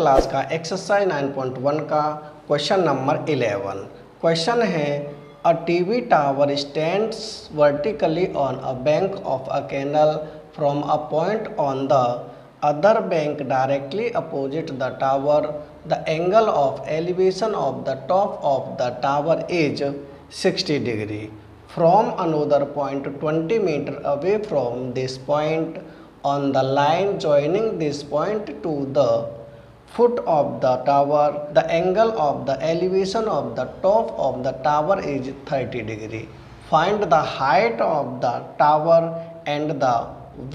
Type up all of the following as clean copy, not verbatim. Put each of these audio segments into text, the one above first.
Class का exercise 9.1 का question number 11। Question है a TV tower stands vertically on a bank of a canal from a point on the other bank directly opposite the tower. The angle of elevation of the top of the tower is 60 degree from another point 20 metre away from this point on the line joining this point to the foot of the tower. The angle of the elevation of the top of the tower is 30 degree. Find the height of the tower and the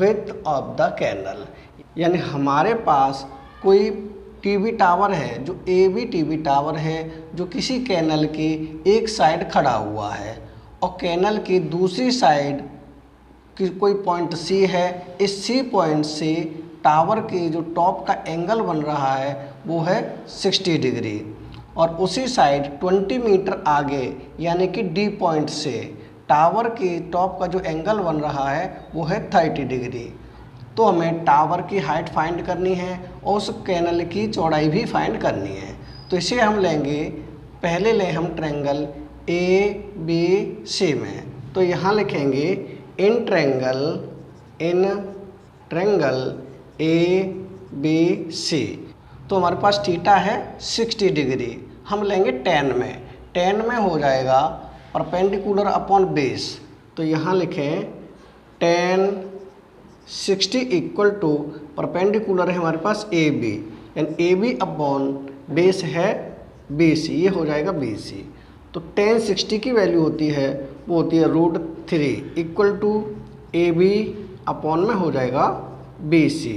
width of the canal. यानी हमारे पास कोई TV tower है जो AB TV tower है जो किसी canal की एक साइड खड़ा हुआ है और कैनल की दूसरी साइड कि कोई पॉइंट C है। इस C पॉइंट से टावर के जो टॉप का एंगल बन रहा है वो है 60 डिग्री और उसी साइड 20 मीटर आगे यानी कि D पॉइंट से टावर के टॉप का जो एंगल बन रहा है वो है 30 डिग्री। तो हमें टावर की हाइट फाइंड करनी है और उस कैनल की चौड़ाई भी फाइंड करनी है। तो इसे हम लेंगे, पहले लें हम ट्रायंगल ABC में। तो यहाँ लिखेंगे इन ट्रायंगल ABC। तो हमारे पास थीटा है 60 डिग्री, हम लेंगे tan में हो जाएगा परपेंडिकुलर अपॉन बेस। तो यहाँ लिखें tan 60 इक्वल टू परपेंडिकुलर है हमारे पास AB यानी AB अपॉन बेस है BC, ये हो जाएगा BC। तो tan 60 की वैल्यू होती है वो होती है √3 इक्वल टू AB अपॉन में हो जाएगा BC।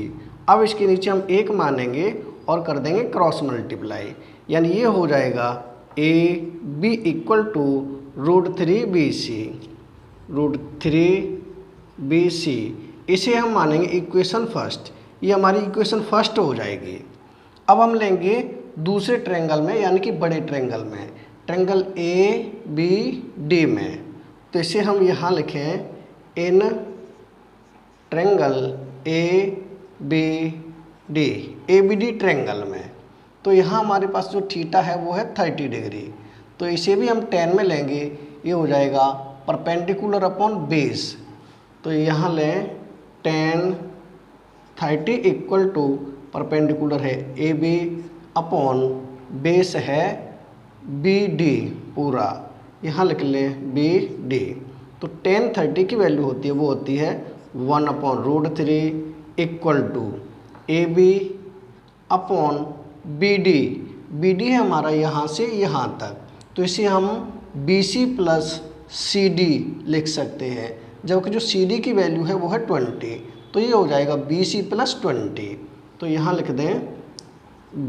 अब इसके नीचे हम 1 मानेंगे और कर देंगे क्रॉस मल्टीप्लाई, यानी ये हो जाएगा AB इक्वल टू √3BC। इसे हम मानेंगे इक्वेशन फर्स्ट, ये हमारी इक्वेशन फर्स्ट हो जाएगी। अब हम लेंगे दूसरे ट्रायंगल में यानी कि बड़े ट्रायंगल में, ट्रायंगल ABD में। तो इसे हम यहाँ लिखें इन ट्रायंगल ABD ट्रायंगल में। तो यहाँ हमारे पास जो थीटा है वो है 30 डिग्री। तो इसे भी हम tan में लेंगे, ये हो जाएगा परपेंडिकुलर अपॉन बेस। तो यहाँ लें tan 30 इक्वल टू परपेंडिकुलर है AB अपॉन बेस है BD पूरा, यहाँ लिख लें BD। तो tan 30 की वैल्यू होती है वो होती है 1/√3 equal to AB upon BD है हमारा यहाँ से यहाँ तक। तो इसे हम BC प्लस CD लिख सकते हैं, जबकि जो CD की वैल्यू है वो है 20। तो ये हो जाएगा BC प्लस 20। तो यहाँ लिख दें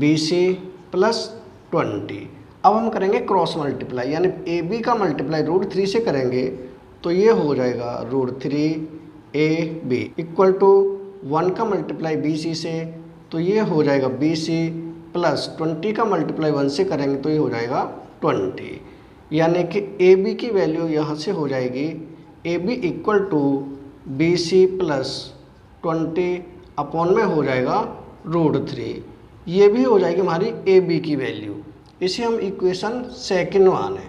BC प्लस 20। अब हम करेंगे क्रॉस मल्टीप्लाई, यानी AB का मल्टीप्लाई √3 से करेंगे तो ये हो जाएगा √3AB इक्वल टू 1 का मल्टीप्लाई BC से तो ये हो जाएगा BC प्लस 20 का मल्टीप्लाई 1 से करेंगे तो ये हो जाएगा 20। यानी कि AB की वैल्यू यहाँ से हो जाएगी AB equal to BC plus 20 upon में हो जाएगा √3। ये भी हो जाएगी हमारी AB की वैल्यू। इसे हम इक्वेशन सेकंड माने,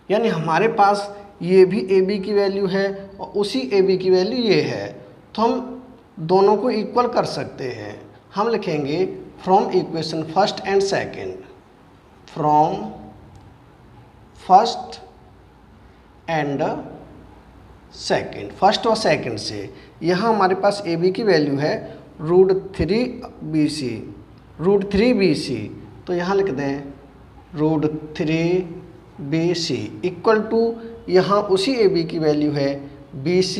यानी हमारे पास ये भी AB की वैल्यू है और उसी AB की वैल्यू ये है। तो हम दोनों को इक्वल कर सकते हैं। हम लिखेंगे from equation first and second, from first and second, first और सेकंड से। यहाँ हमारे पास AB की वैल्यू है √3BC। तो यहाँ लिख दें √3BC इक्वल टू यहाँ उसी AB की वैल्यू है BC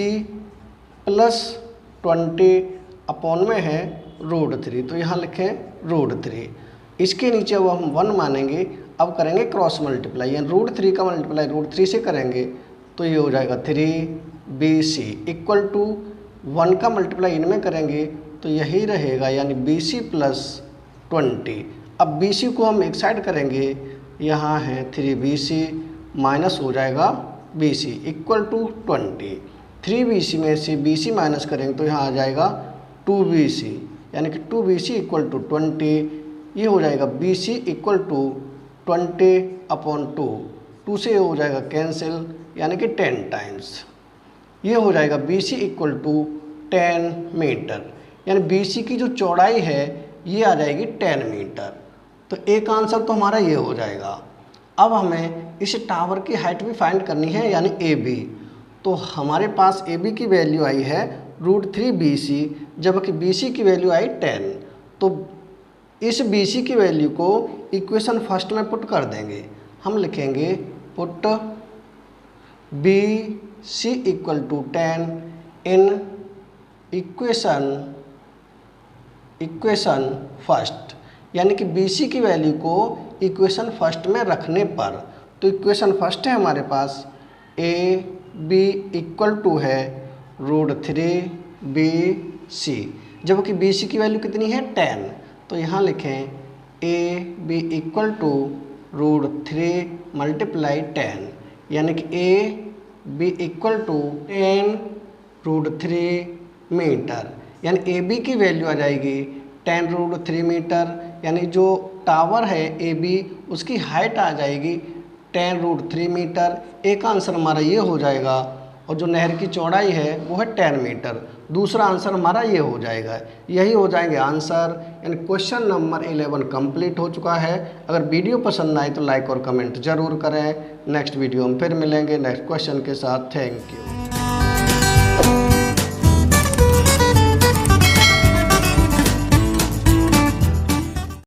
प्लस 20 अपॉन में है √3। तो यहाँ लिखें √3। इसके नीचे वो हम 1 मानेंगे। अब करेंगे क्रॉस मल्टीप्लाई, यानी √3 का मल्टीप्लाई √3 से करेंगे तो ये हो जाएगा 3BC इक्वल टू 1 का मल्टीप्लाई इनमें करेंगे तो यही रहेगा, यानी BC प्लस 20। अब BC को हम एक साइड करेंगे, यहाँ है 3BC माइनस हो जाएगा BC इक्वल टू 20। 3BC में से BC माइनस करेंगे तो यहाँ आ जाएगा 2BC, यानी कि 2BC इक्वल टू 20, ये हो जाएगा BC इक्वल टू 20/2, 2 से हो जाएगा कैंसिल यानी कि 10 टाइम्स। ये हो जाएगा BC इक्वल टू 10 मीटर, यानी BC की जो चौड़ाई है ये आ जाएगी 10 मीटर। तो एक आंसर तो हमारा ये हो जाएगा। अब हमें इस टावर की हाइट भी फाइंड करनी है यानी AB। तो हमारे पास AB की वैल्यू आई है √3BC, जबकि BC की वैल्यू आई 10। तो इस BC की वैल्यू को इक्वेशन फर्स्ट में पुट कर देंगे। हम लिखेंगे put BC equal to 10 in equation first, यानी कि BC की वैल्यू को इक्वेशन फर्स्ट में रखने पर। तो इक्वेशन फर्स्ट है हमारे पास AB इक्वल टू है √3BC, जबकि BC की वैल्यू कितनी है 10। तो यहाँ लिखें AB इक्वल टू √3 मल्टीप्लाई 10, यानी कि AB इक्वल टू 10√3 मीटर, यानी AB की वैल्यू आ जाएगी 10√3 मीटर, यानी जो टावर है AB उसकी हाइट आ जाएगी 10√3 मीटर। एक आंसर हमारा ये हो जाएगा, और जो नहर की चौड़ाई है वो है 10 मीटर। दूसरा आंसर हमारा ये हो जाएगा। यही हो जाएंगे आंसर, यानी क्वेश्चन नंबर 11 कंप्लीट हो चुका है। अगर वीडियो पसंद आए तो लाइक और कमेंट जरूर करें। नेक्स्ट वीडियो में फिर मिलेंगे नेक्स्ट क्वेश्चन के साथ। Thank you.